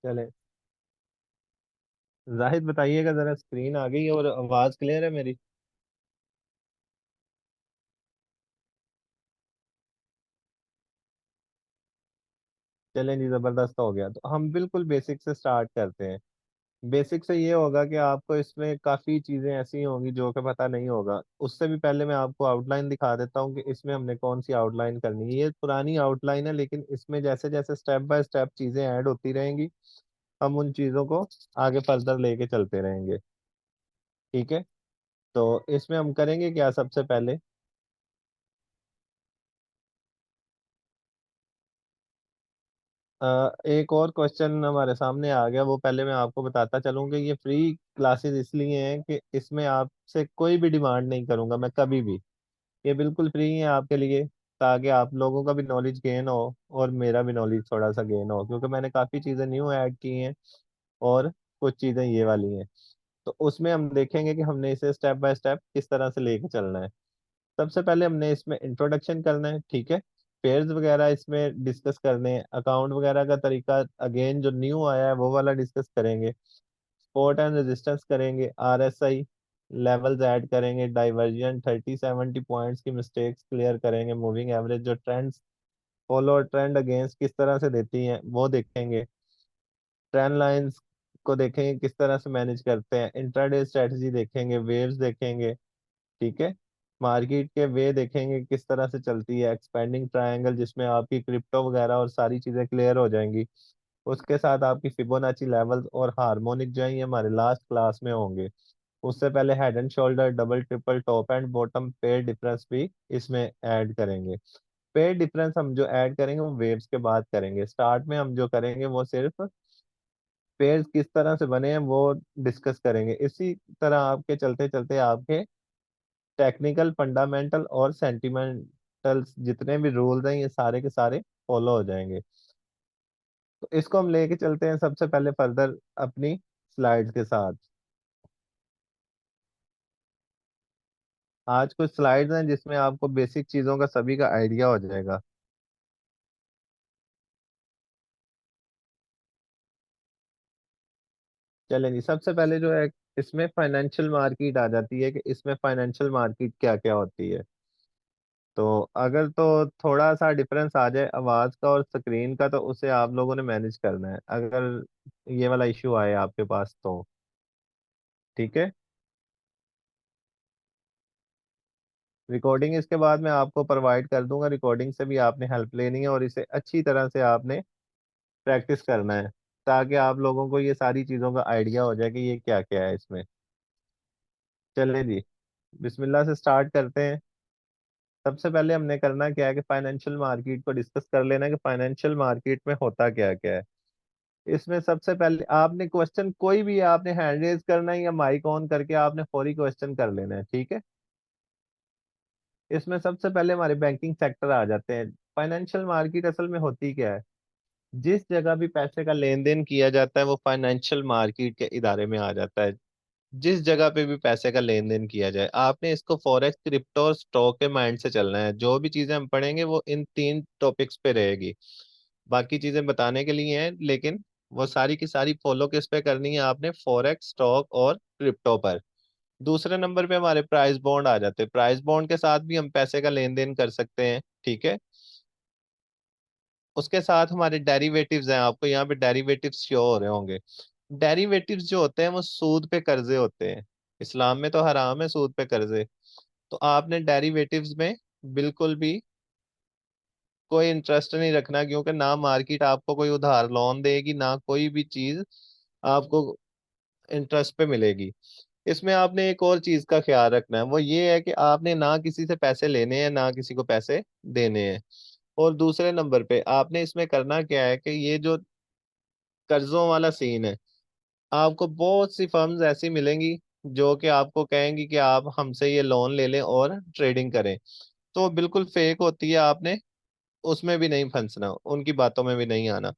चले। जाहिद बताइएगा जरा, स्क्रीन आ गई है और आवाज क्लियर है मेरी? चलें जी, जबरदस्त हो गया। तो हम बिल्कुल बेसिक से स्टार्ट करते हैं। बेसिक से ये होगा कि आपको इसमें काफी चीजें ऐसी होंगी जो कि पता नहीं होगा। उससे भी पहले मैं आपको आउटलाइन दिखा देता हूँ कि इसमें हमने कौन सी आउटलाइन करनी है। ये पुरानी आउटलाइन है, लेकिन इसमें जैसे जैसे स्टेप बाय स्टेप चीजें ऐड होती रहेंगी, हम उन चीजों को आगे फर्दर लेके चलते रहेंगे। ठीक है। तो इसमें हम करेंगे क्या सबसे पहले। एक और क्वेश्चन हमारे सामने आ गया, वो पहले मैं आपको बताता चलूं कि ये फ्री क्लासेस इसलिए हैं कि इसमें आपसे कोई भी डिमांड नहीं करूंगा मैं कभी भी। ये बिल्कुल फ्री है आपके लिए, ताकि आप लोगों का भी नॉलेज गेन हो और मेरा भी नॉलेज थोड़ा सा गेन हो, क्योंकि मैंने काफ़ी चीज़ें न्यू ऐड की हैं और कुछ चीज़ें ये वाली हैं। तो उसमें हम देखेंगे कि हमने इसे स्टेप बाय स्टेप किस तरह से लेके चलना है। सबसे पहले हमने इसमें इंट्रोडक्शन करना है, ठीक है। पेयर्स वगैरह इसमें डिस्कस करने हैं, अकाउंट वगैरह का तरीका अगेन जो न्यू आया है वो वाला डिस्कस करेंगे। सपोर्ट एंड रेजिस्टेंस करेंगे, आरएसआई लेवल्स ऐड करेंगे, डाइवर्जन 30-70 पॉइंट्स की मिस्टेक्स क्लियर करेंगे, मूविंग एवरेज जो ट्रेंड्स फॉलो ट्रेंड अगेंस्ट किस तरह से देती हैं वो देखेंगे, ट्रेंड लाइंस को देखेंगे किस तरह से मैनेज करते हैं, इंट्राडे स्ट्रेटजी देखेंगे, वेव्स देखेंगे। ठीक है। मार्केट के वे देखेंगे किस तरह से चलती है, एक्सपेंडिंग ट्रायंगल जिसमें आपकी क्रिप्टो वगैरह और सारी चीजें क्लियर हो जाएंगी। उसके साथ आपकी फिबोनाची लेवल्स और हार्मोनिक जो है ये हमारे लास्ट क्लास में होंगे। उससे पहले head and shoulder, double triple, top and bottom pair difference भी इसमें ऐड करेंगे। पेयर डिफरेंस हम जो ऐड करेंगे वो वेव्स के बाद करेंगे। स्टार्ट में हम जो करेंगे वो सिर्फ पेयर्स किस तरह से बने हैं वो डिस्कस करेंगे। इसी तरह आपके चलते चलते आपके टेक्निकल, फंडामेंटल और सेंटिमेंटल जितने भी रूल्स हैं ये सारे के सारे फॉलो हो जाएंगे। तो इसको हम लेके चलते हैं सबसे पहले फर्दर अपनी स्लाइड्स के साथ। आज कुछ स्लाइड्स हैं जिसमें आपको बेसिक चीजों का सभी का आइडिया हो जाएगा। चलें जी, सबसे पहले जो है इसमें फाइनेंशियल मार्केट आ जाती है कि इसमें फाइनेंशियल मार्केट क्या क्या होती है। तो अगर तो थोड़ा सा डिफरेंस आ जाए आवाज का और स्क्रीन का, तो उसे आप लोगों ने मैनेज करना है, अगर ये वाला इशू आए आपके पास तो। ठीक है। रिकॉर्डिंग इसके बाद मैं आपको प्रोवाइड कर दूंगा, रिकॉर्डिंग से भी आपने हेल्प लेनी है और इसे अच्छी तरह से आपने प्रैक्टिस करना है, ताकि आप लोगों को ये सारी चीज़ों का आइडिया हो जाए कि ये क्या क्या है इसमें। चले जी, बिस्मिल्लाह से स्टार्ट करते हैं। सबसे पहले हमने करना क्या है कि फाइनेंशियल मार्केट को डिस्कस कर लेना है कि फाइनेंशियल मार्केट में होता क्या क्या है। इसमें सबसे पहले आपने क्वेश्चन कोई भी आपने हैंड रेज करना है या माइक ऑन करके आपने फौरी क्वेश्चन कर लेना है, ठीक है। इसमें सबसे पहले हमारे बैंकिंग सेक्टर आ जाते हैं। फाइनेंशियल मार्केट असल में होती क्या है? जिस जगह भी पैसे का लेन देन किया जाता है वो फाइनेंशियल मार्केट के इदारे में आ जाता है। जिस जगह पे भी पैसे का लेन देन किया जाए, आपने इसको फॉरेक्स, क्रिप्टो और स्टॉक के माइंड से चलना है। जो भी चीजें हम पढ़ेंगे वो इन तीन टॉपिक्स पे रहेगी। बाकी चीजें बताने के लिए हैं, लेकिन वो सारी की सारी फॉलो किस पे करनी है आपने? फॉरेक्स, स्टॉक और क्रिप्टो पर। दूसरे नंबर पे हमारे प्राइस बॉन्ड आ जाते हैं। प्राइस बॉन्ड के साथ भी हम पैसे का लेन देन कर सकते हैं, ठीक है। उसके साथ हमारे डेरिवेटिव्स हैं, आपको यहाँ पे डेरिवेटिव्स शो हो रहे होंगे। डेरिवेटिव्स जो होते हैं वो सूद पे कर्जे होते हैं। इस्लाम में तो हराम है सूद पे कर्जे। तो आपने डेरिवेटिव्स में बिल्कुल भी कोई इंटरेस्ट नहीं रखना, क्योंकि ना मार्केट आपको कोई उधार लोन देगी, ना कोई भी चीज आपको इंटरेस्ट पे मिलेगी। इसमें आपने एक और चीज का ख्याल रखना है, वो ये है कि आपने ना किसी से पैसे लेने हैं ना किसी को पैसे देने हैं। और दूसरे नंबर पे आपने इसमें करना क्या है कि ये जो कर्जों वाला सीन है, आपको बहुत सी फर्म्स ऐसी मिलेंगी जो कि आपको कहेंगी कि आप हमसे ये लोन ले लें और ट्रेडिंग करें। तो वो बिल्कुल फेक होती है, आपने उसमें भी नहीं फंसना, उनकी बातों में भी नहीं आना।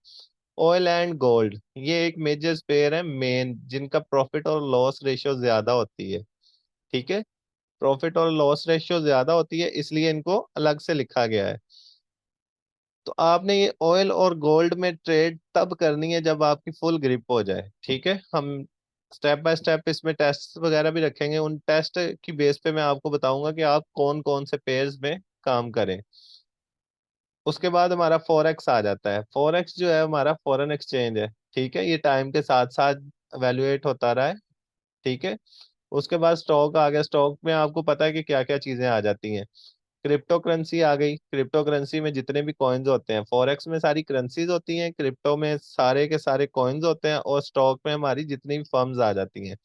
ऑयल एंड गोल्ड ये एक मेजर पेयर है मेन, जिनका प्रॉफिट और लॉस रेशियो ज्यादा होती है, ठीक है। प्रॉफिट और लॉस रेशियो ज्यादा होती है, इसलिए इनको अलग से लिखा गया है। तो आपने ये ऑयल और गोल्ड में ट्रेड तब करनी है जब आपकी फुल ग्रिप हो जाए, ठीक है। हम स्टेप बाय स्टेप इसमें टेस्ट वगैरह भी रखेंगे, उन टेस्ट की बेस पे मैं आपको बताऊंगा कि आप कौन कौन से पेयर्स में काम करें। उसके बाद हमारा फॉरेक्स आ जाता है। फॉरेक्स जो है हमारा फॉरेन एक्सचेंज है, ठीक है। ये टाइम के साथ साथ वैल्यूएट होता रहा है, ठीक है। उसके बाद स्टॉक आ गया। स्टॉक में आपको पता है कि क्या क्या चीजें आ जाती हैं। क्रिप्टो करेंसी आ गई। क्रिप्टो करेंसी में जितने भी कॉइन्स होते हैं, फॉरेक्स में सारी करेंसीज होती हैं, क्रिप्टो में सारे के सारे कॉइन्स होते हैं, और स्टॉक में हमारी जितनी भी फर्म्स आ जाती हैं।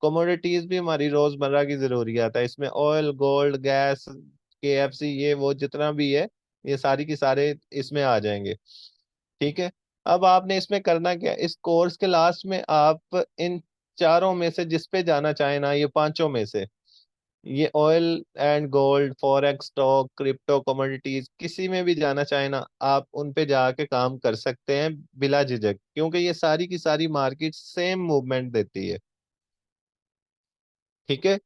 कमोडिटीज भी हमारी रोजमर्रा की जरूरियात है, इसमें ऑयल, गोल्ड, गैस, केएफसी, ये वो जितना भी है, ये सारी की सारे इसमें आ जाएंगे, ठीक है। अब आपने इसमें करना क्या है, इस कोर्स के लास्ट में आप इन चारों में से जिस पे जाना चाहे ना, ये पांचों में से, ये oil and gold, forex, stock, crypto, commodities, किसी में भी जाना चाहे ना, आप उन पे जाके काम कर सकते हैं बिला झिझक, क्योंकि ये सारी की सारी मार्केट सेम मूवमेंट देती है, ठीक है।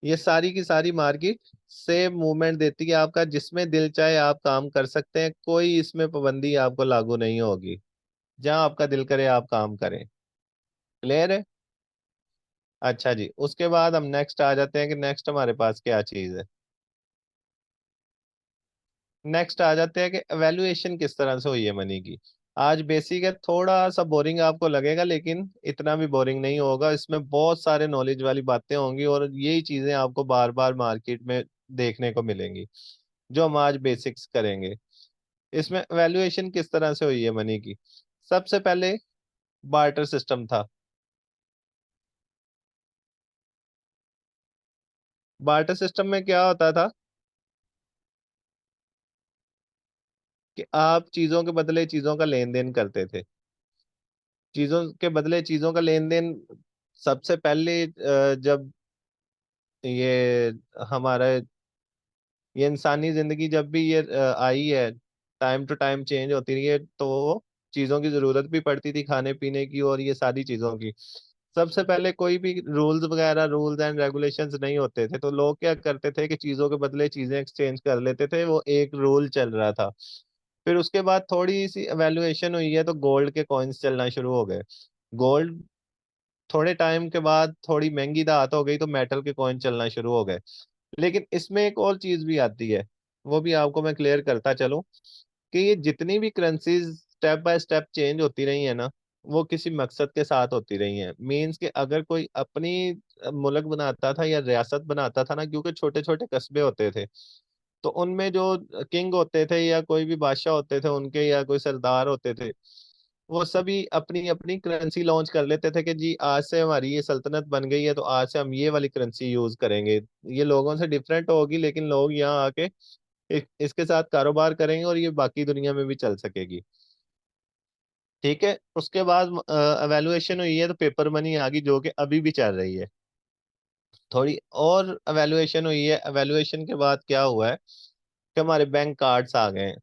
ये सारी की सारी मार्केट सेम मूवमेंट देती है। आपका जिसमें दिल चाहे आप काम कर सकते हैं, कोई इसमें पाबंदी आपको लागू नहीं होगी। जहां आपका दिल करे आप काम करें। क्लियर है? अच्छा जी, उसके बाद हम नेक्स्ट आ जाते हैं कि नेक्स्ट हमारे पास क्या चीज है। नेक्स्ट आ जाते हैं कि एवेल्युएशन किस तरह से हुई है मनी की। आज बेसिक है, थोड़ा सा बोरिंग आपको लगेगा, लेकिन इतना भी बोरिंग नहीं होगा। इसमें बहुत सारे नॉलेज वाली बातें होंगी, और यही चीजें आपको बार बार मार्केट में देखने को मिलेंगी, जो हम आज बेसिक्स करेंगे। इसमें वैल्यूएशन किस तरह से हुई है मनी की। सबसे पहले बार्टर सिस्टम था। बार्टर सिस्टम में क्या होता था कि आप चीजों के बदले चीजों का लेन देन करते थे। चीजों के बदले चीजों का लेन देन सबसे पहले जब ये हमारा ये इंसानी जिंदगी जब भी ये आई है, टाइम टू टाइम चेंज होती रही है, तो चीजों की जरूरत भी पड़ती थी खाने पीने की, और ये सारी चीजों की। सबसे पहले कोई भी रूल्स वगैरह, रूल्स एंड रेगुलेशंस नहीं होते थे, तो लोग क्या करते थे कि चीजों के बदले चीजें एक्सचेंज कर लेते थे, वो एक रूल चल रहा था। फिर उसके बाद थोड़ी सी वैल्यूएशन हुई है, तो गोल्ड के कॉइन्स चलना शुरू हो गए। गोल्ड थोड़े टाइम के बाद थोड़ी महंगी धात हो गई, तो मेटल के कॉइन चलना शुरू हो गए। लेकिन इसमें एक और चीज भी आती है, वो भी आपको मैं क्लियर करता चलूं कि ये जितनी भी currencies step by step change होती रही है ना, वो किसी मकसद के साथ होती रही हैं। मीन्स कि अगर कोई अपनी मुल्क बनाता था या रियासत बनाता था ना, क्योंकि छोटे छोटे कस्बे होते थे, तो उनमें जो किंग होते थे या कोई भी बादशाह होते थे उनके, या कोई सरदार होते थे, वो सभी अपनी अपनी करेंसी लॉन्च कर लेते थे कि जी आज से हमारी ये सल्तनत बन गई है, तो आज से हम ये वाली करेंसी यूज करेंगे। ये लोगों से डिफरेंट होगी, लेकिन लोग यहाँ आके इसके साथ कारोबार करेंगे, और ये बाकी दुनिया में भी चल सकेगी, ठीक है। उसके बाद एवेल्युएशन हुई है, तो पेपर मनी आ गई, जो कि अभी भी चल रही है। थोड़ी और एवेल्युएशन हुई है। एवेल्युएशन के बाद क्या हुआ है कि हमारे बैंक कार्ड्स आ गए हैं।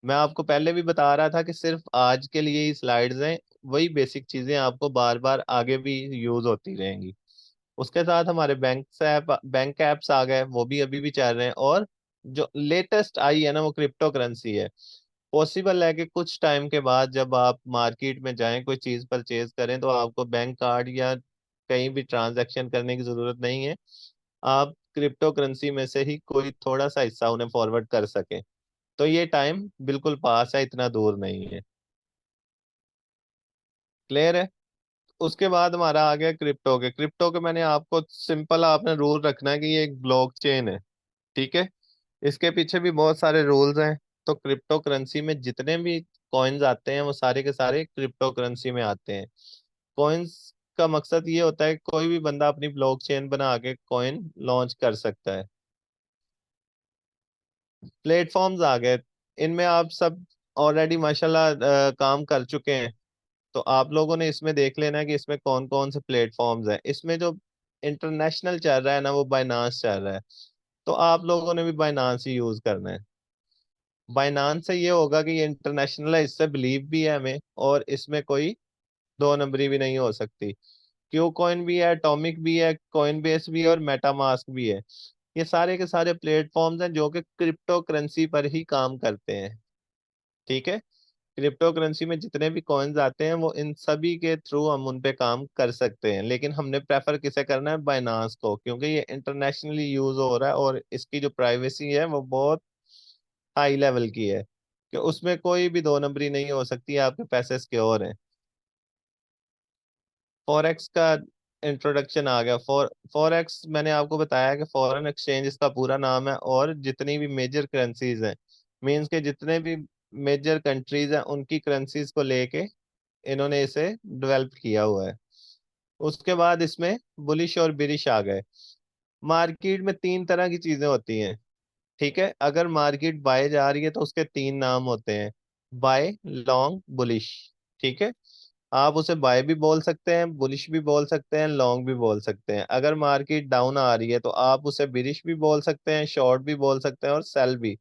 मैं आपको पहले भी बता रहा था कि सिर्फ आज के लिए ही स्लाइड्स हैं, वही बेसिक चीजें आपको बार बार आगे भी यूज होती रहेंगी। उसके साथ हमारे बैंक एप्स आ गए, वो भी अभी भी चल रहे हैं। और जो लेटेस्ट आई है ना, वो क्रिप्टो करेंसी है। पॉसिबल है कि कुछ टाइम के बाद जब आप मार्केट में जाएं, कोई चीज परचेज करें, तो आपको बैंक कार्ड या कहीं भी ट्रांजैक्शन करने की जरूरत नहीं है। आप क्रिप्टो करेंसी में से ही कोई थोड़ा सा हिस्सा उन्हें फॉरवर्ड कर सकें। तो ये टाइम बिल्कुल पास है, इतना दूर नहीं है। क्लियर है? उसके बाद हमारा आ गया क्रिप्टो के। क्रिप्टो के मैंने आपको सिंपल, आपने रूल रखना है कि ये एक ब्लॉक चेन है, ठीक है। इसके पीछे भी बहुत सारे रूल्स हैं। तो क्रिप्टो करेंसी में जितने भी कॉइन्स आते हैं, वो सारे के सारे क्रिप्टो करेंसी में आते हैं। कॉइन्स का मकसद ये होता है कि कोई भी बंदा अपनी ब्लॉक चेन बना के कॉइन लॉन्च कर सकता है। प्लेटफॉर्म्स आ गए। इनमें आप सब ऑलरेडी माशाल्लाह काम कर चुके हैं, तो आप लोगों ने इसमें देख लेना है कि इसमें कौन कौन से प्लेटफॉर्म्स हैं। इसमें जो इंटरनेशनल चल रहा है ना, वो बाइनांस चल रहा है। तो आप लोगों ने भी बाइनांस ही यूज करना है। बाइनांस से ये होगा कि ये इंटरनेशनल है, इससे बिलीव भी है हमें, और इसमें कोई दो नंबरी भी नहीं हो सकती। क्यू कॉइन भी है, एटॉमिक भी है, कॉइन बेस भी है, और मेटामास्क भी है। ये सारे के सारे प्लेटफॉर्म्स हैं जो कि क्रिप्टो करेंसी पर ही काम करते हैं। ठीक है। क्रिप्टो करेंसी में जितने भी कॉइन्स आते हैं वो इन सभी के थ्रू हम उन पे काम कर सकते हैं, लेकिन हमने प्रेफर किसे करना है, बाइनांस को, क्योंकि ये इंटरनेशनली यूज हो रहा है और इसकी जो प्राइवेसी है वो बहुत हाई लेवल की है, कि उसमें कोई भी दो नंबरी नहीं हो सकती, आपके पैसे सिक्योर हैं। फॉरेक्स का इंट्रोडक्शन आ गया। फॉरेक्स मैंने आपको बताया कि फॉरेन एक्सचेंज इसका पूरा नाम है, और जितनी भी मेजर करेंसीज हैं, मीन्स के जितने भी मेजर कंट्रीज हैं उनकी करेंसीज को लेके इन्होंने इसे डेवलप किया हुआ है। उसके बाद इसमें बुलिश और बिरिश आ गए। मार्केट में तीन तरह की चीजें होती हैं। ठीक है, अगर मार्केट बाय जा रही है तो उसके तीन नाम होते हैं, बाय, लॉन्ग, बुलिश। ठीक है, आप उसे बाय भी बोल सकते हैं, बुलिश भी बोल सकते हैं, लॉन्ग भी बोल सकते हैं। अगर मार्केट डाउन आ रही है तो आप उसे बिरिश भी बोल सकते हैं, शॉर्ट भी बोल सकते हैं, और सेल भी।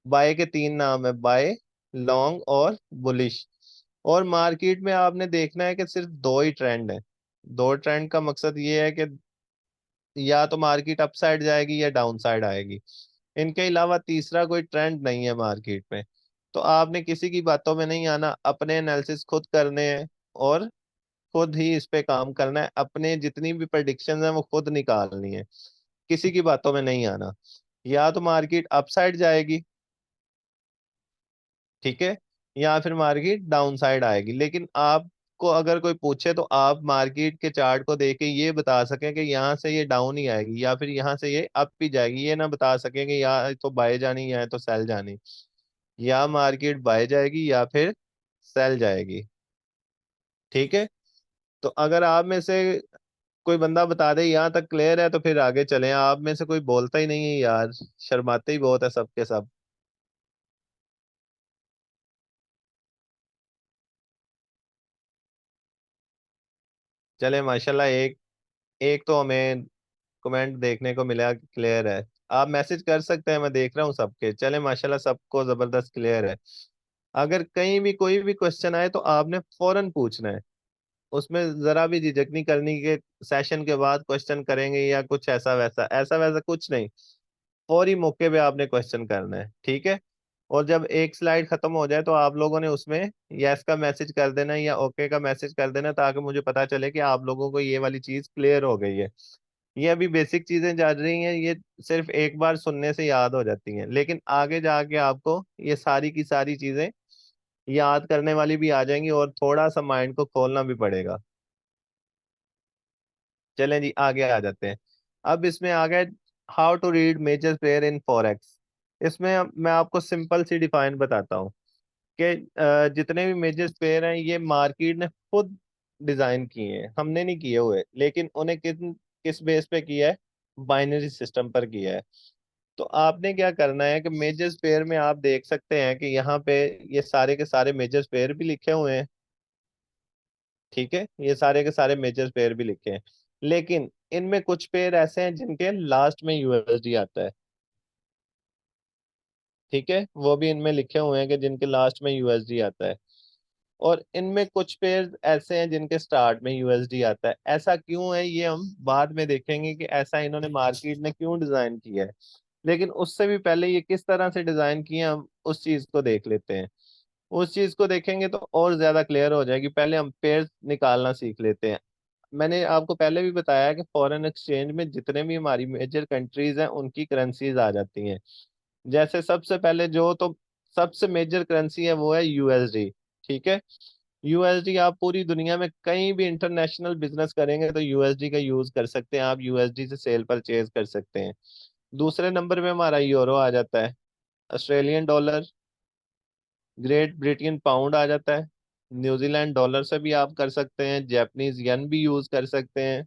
बाय के तीन नाम है, बाय, लॉन्ग और बुलिश। और मार्केट में आपने देखना है कि सिर्फ दो ही ट्रेंड है। दो ट्रेंड का मकसद ये है कि या तो मार्केट अप साइड जाएगी या डाउन साइड आएगी, इनके अलावा तीसरा कोई ट्रेंड नहीं है मार्केट में। तो आपने किसी की बातों में नहीं आना, अपने एनालिसिस खुद करने हैं और खुद ही इस पे काम करना है, अपने जितनी भी प्रेडिक्शन है वो खुद निकालनी है, किसी की बातों में नहीं आना। या तो मार्केट अप साइड जाएगी, ठीक है, या फिर मार्केट डाउन साइड आएगी, लेकिन आपको अगर कोई पूछे तो आप मार्केट के चार्ट को देख के ये बता सकें कि यहाँ से ये डाउन ही आएगी या फिर यहाँ से ये अप ही जाएगी, ये ना बता सकें कि या तो बाय जानी या तो सेल जानी। या मार्केट बाय जाएगी या फिर सेल जाएगी। ठीक है, तो अगर आप में से कोई बंदा बता दे यहाँ तक क्लियर है तो फिर आगे चलें। आप में से कोई बोलता ही नहीं है यार, शर्माते ही बहुत है सबके सब। चले माशाल्लाह, एक एक तो हमें कमेंट देखने को मिला, क्लियर है। आप मैसेज कर सकते हैं, मैं देख रहा हूँ सबके। चले माशाल्लाह, सबको जबरदस्त क्लियर है। अगर कहीं भी कोई भी क्वेश्चन आए तो आपने फौरन पूछना है, उसमें जरा भी झिझक नहीं करनी कि सेशन के बाद क्वेश्चन करेंगे या कुछ ऐसा वैसा, ऐसा वैसा कुछ नहीं। फौरी मौके पे आपने क्वेश्चन करना है, ठीक है। और जब एक स्लाइड खत्म हो जाए तो आप लोगों ने उसमें यस का मैसेज कर देना या ओके का मैसेज कर देना, ताकि मुझे पता चले कि आप लोगों को ये वाली चीज क्लियर हो गई है। ये अभी बेसिक चीजें जा रही हैं, ये सिर्फ एक बार सुनने से याद हो जाती हैं, लेकिन आगे जाके आपको ये सारी की सारी चीजें याद करने वाली भी आ जाएंगी और थोड़ा सा माइंड को खोलना भी पड़ेगा। चलें जी, आगे आ जाते हैं। अब इसमें आ गए how to read major pair in forex. इसमें मैं आपको सिंपल सी डिफाइन बताता हूँ कि जितने भी मेजर पेयर हैं ये मार्केट ने खुद डिजाइन किए हैं, हमने नहीं किए हुए, लेकिन उन्हें किस किस बेस पे किया है, बाइनरी सिस्टम पर किया है। तो आपने क्या करना है कि मेजर पेयर में आप देख सकते हैं कि यहाँ पे ये सारे के सारे मेजर पेयर भी लिखे हुए हैं। ठीक है, ये सारे के सारे मेजर पेयर भी लिखे हैं, लेकिन इनमें कुछ पेयर ऐसे हैं जिनके लास्ट में यूएसडी आता है। ठीक है, वो भी इनमें लिखे हुए हैं कि जिनके लास्ट में यूएसडी आता है। और इनमें कुछ पेयर ऐसे हैं जिनके स्टार्ट में यूएसडी आता है। ऐसा क्यों है ये हम बाद में देखेंगे कि ऐसा इन्होंने मार्केट ने क्यों डिजाइन किया है, लेकिन उससे भी पहले ये किस तरह से डिजाइन किए हैं, हम उस चीज को देख लेते हैं। उस चीज को देखेंगे तो और ज्यादा क्लियर हो जाएगी। पहले हम पेयर निकालना सीख लेते हैं। मैंने आपको पहले भी बताया कि फॉरेन एक्सचेंज में जितने भी हमारी मेजर कंट्रीज हैं उनकी करेंसीज आ जाती हैं। जैसे सबसे पहले जो तो सबसे मेजर करेंसी है वो है यूएसडी। ठीक है, यूएसडी आप पूरी दुनिया में कहीं भी इंटरनेशनल बिजनेस करेंगे तो यूएसडी का यूज कर सकते हैं, आप यूएसडी से सेल परचेज कर सकते हैं। दूसरे नंबर पे हमारा यूरो आ जाता है, Australian dollar, great Britain pound आ जाता है, न्यूजीलैंड डॉलर से भी आप कर सकते हैं, जापानीज येन भी यूज कर सकते हैं,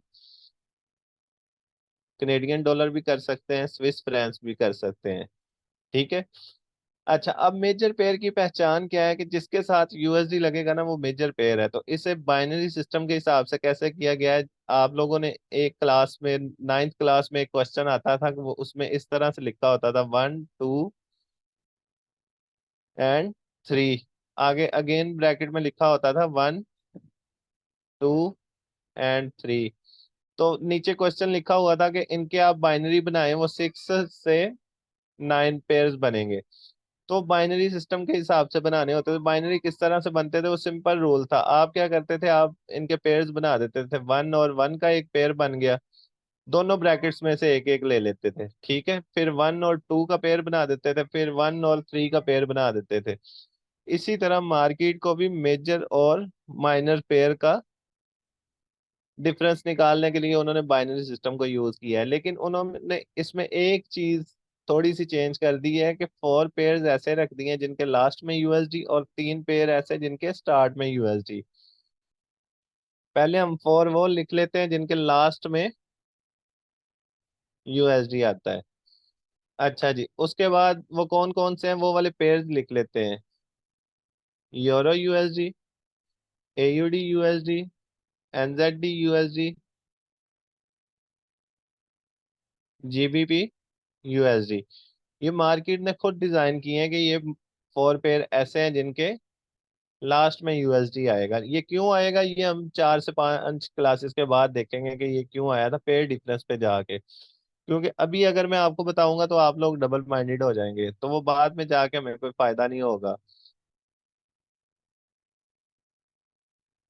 कनेडियन डॉलर भी कर सकते हैं, स्विस फ्रैंक्स भी कर सकते हैं। ठीक है। अच्छा, अब मेजर पेयर की पहचान क्या है कि जिसके साथ यूएसडी लगेगा ना वो मेजर पेयर है। तो इसे बाइनरी सिस्टम के हिसाब से कैसे किया गया है, आप लोगों ने एक क्लास में, नाइन्थ क्लास में एक क्वेश्चन आता था कि वो उसमें इस तरह से लिखा होता था, 1 2 एंड 3, आगे अगेन ब्रैकेट में लिखा होता था 1 2 एंड 3। तो नीचे क्वेश्चन लिखा हुआ था कि इनके आप बाइनरी बनाए वो 6 से 9 पेयर्स बनेंगे। तो बाइनरी सिस्टम के हिसाब से बनाने होते थे। बाइनरी किस तरह से बनते थे, वो सिंपल रूल था। आप क्या करते थे, आप इनके पेयर्स बना देते थे, वन और वन का एक पेयर बन गया, दोनों ब्रैकेट्स में से एक एक ले लेते थे, ठीक है। फिर वन और टू का पेयर बना देते थे, फिर वन और थ्री का पेयर बना देते थे। इसी तरह मार्केट को भी मेजर और माइनर पेयर का डिफरेंस निकालने के लिए उन्होंने बाइनरी सिस्टम को यूज किया है। लेकिन उन्होंने इसमें एक चीज थोड़ी सी चेंज कर दी है कि फोर पेयर्स ऐसे रख दिए हैं जिनके लास्ट में यूएसडी, और तीन पेयर ऐसे जिनके स्टार्ट में यूएसडी। पहले हम फोर वो लिख लेते हैं जिनके लास्ट में यूएसडी आता है। अच्छा जी, उसके बाद वो कौन कौन से हैं, वो वाले पेयर्स लिख लेते हैं। Euro USD, AUD USD, NZD USD, GBP USD. ये मार्केट ने खुद डिजाइन किए हैं कि ये फोर पेयर ऐसे हैं जिनके लास्ट में यूएसडी आएगा। ये क्यों आएगा, ये हम 4 से 5 क्लासेस के बाद देखेंगे कि ये क्यों आया था पेयर डिफरेंस पे जाके। क्योंकि अभी अगर मैं आपको बताऊंगा तो आप लोग डबल माइंडेड हो जाएंगे, तो वो बाद में जाके हमें कोई फायदा नहीं होगा।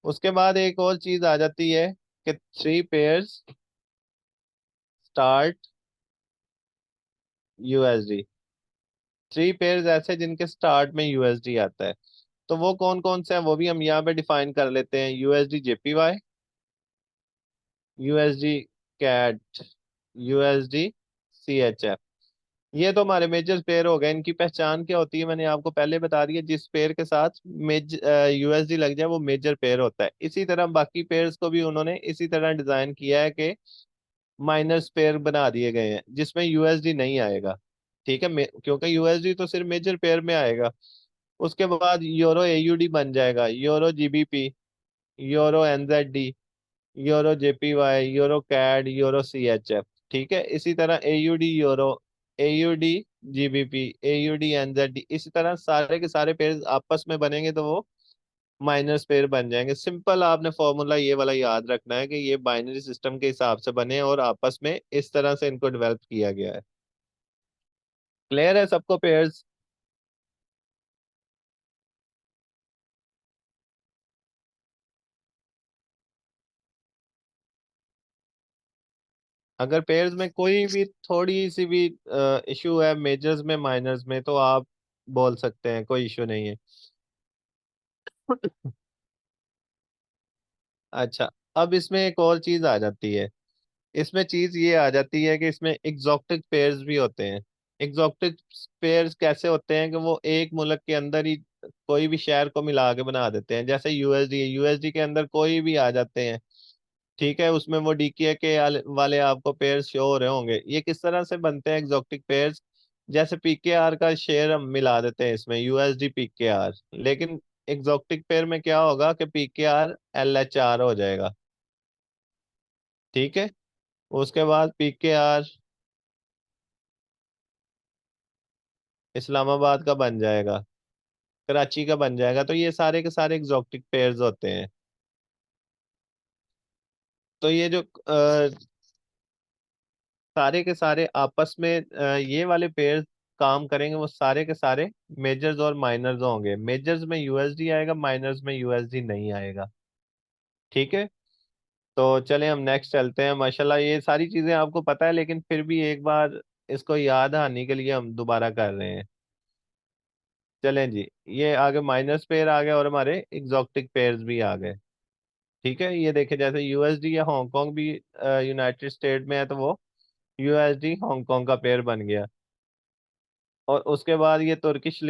उसके बाद एक और चीज आ जाती है कि three pairs start USD. Three pairs ऐसे जिनके स्टार्ट में यूएसडी आता है। तो वो कौन कौन से हैं वो भी हम यहाँ पे डिफाइन कर लेते हैं। USD JPY, USD CAD, USD CHF. ये तो हमारे मेजर पेयर हो गए। इनकी पहचान क्या होती है मैंने आपको पहले बता दिया, जिस पेयर के साथ यूएसडी लग जाए वो मेजर पेयर होता है। इसी तरह बाकी पेयर्स को भी उन्होंने इसी तरह डिजाइन किया है कि माइनर्स पेयर बना दिए गए हैं जिसमें यूएसडी नहीं आएगा, ठीक है। क्योंकि यूएसडी तो सिर्फ मेजर पेयर में आएगा। उसके बाद यूरो एयूडी बन जाएगा, euro GBP, euro NZD, euro JPY, euro CAD, euro CHF, ठीक है। इसी तरह AUD euro, AUD GBP, AUD NZD, इसी तरह सारे के सारे पेयर आपस में बनेंगे तो वो माइनस पेयर बन जाएंगे। सिंपल आपने फॉर्मूला ये वाला याद रखना है कि ये बाइनरी सिस्टम के हिसाब से बने और आपस में इस तरह से इनको डेवलप किया गया है। क्लियर है सबको पेयर्स? अगर पेयर्स में कोई भी थोड़ी सी भी इशू है मेजर्स में माइनर्स में तो आप बोल सकते हैं, कोई इशू नहीं है। अच्छा, अब इसमें एक और चीज आ जाती है। इसमें चीज ये आ जाती है कि इसमें एग्जॉटिक पेयर्स भी होते हैं। एग्जॉटिक पेयर्स कैसे होते हैं कि वो एक मुल्क के अंदर ही कोई भी शहर को मिला के बना देते हैं। जैसे यूएसडी है, यूएसडी के अंदर कोई भी आ जाते हैं, ठीक है। उसमें वो डीके के वाले आपको पेयर्स शो हो रहे होंगे। ये किस तरह से बनते हैं एग्जॉटिक पेयर्स, जैसे पीकेआर का शेयर हम मिला देते हैं इसमें, यूएसडी पीकेआर। लेकिन एग्जॉटिक पेयर में क्या होगा कि पीकेआर एलएचआर हो जाएगा, ठीक है। उसके बाद पीकेआर इस्लामाबाद का बन जाएगा, कराची का बन जाएगा। तो ये सारे के सारे एग्जॉटिक पेयर्स होते हैं। तो ये जो सारे के सारे आपस में ये वाले पेयर्स काम करेंगे, वो सारे के सारे मेजर्स और माइनर्स होंगे। मेजर्स में यूएसडी आएगा, माइनर्स में यूएसडी नहीं आएगा, ठीक है। तो चलें हम नेक्स्ट चलते हैं। माशाल्लाह ये सारी चीजें आपको पता है, लेकिन फिर भी एक बार इसको याद आने के लिए हम दोबारा कर रहे हैं। चलें जी, ये आगे माइनर्स पेयर आ गए और हमारे एग्जॉटिक पेयर्स भी आ गए, ठीक है। ये देखे जैसे यूएसडी या हांगकांग भी यूनाइटेड स्टेट में है, तो वो यूएसडी हांगकांग का पेयर बन गया। और उसके बाद ये तुर्किश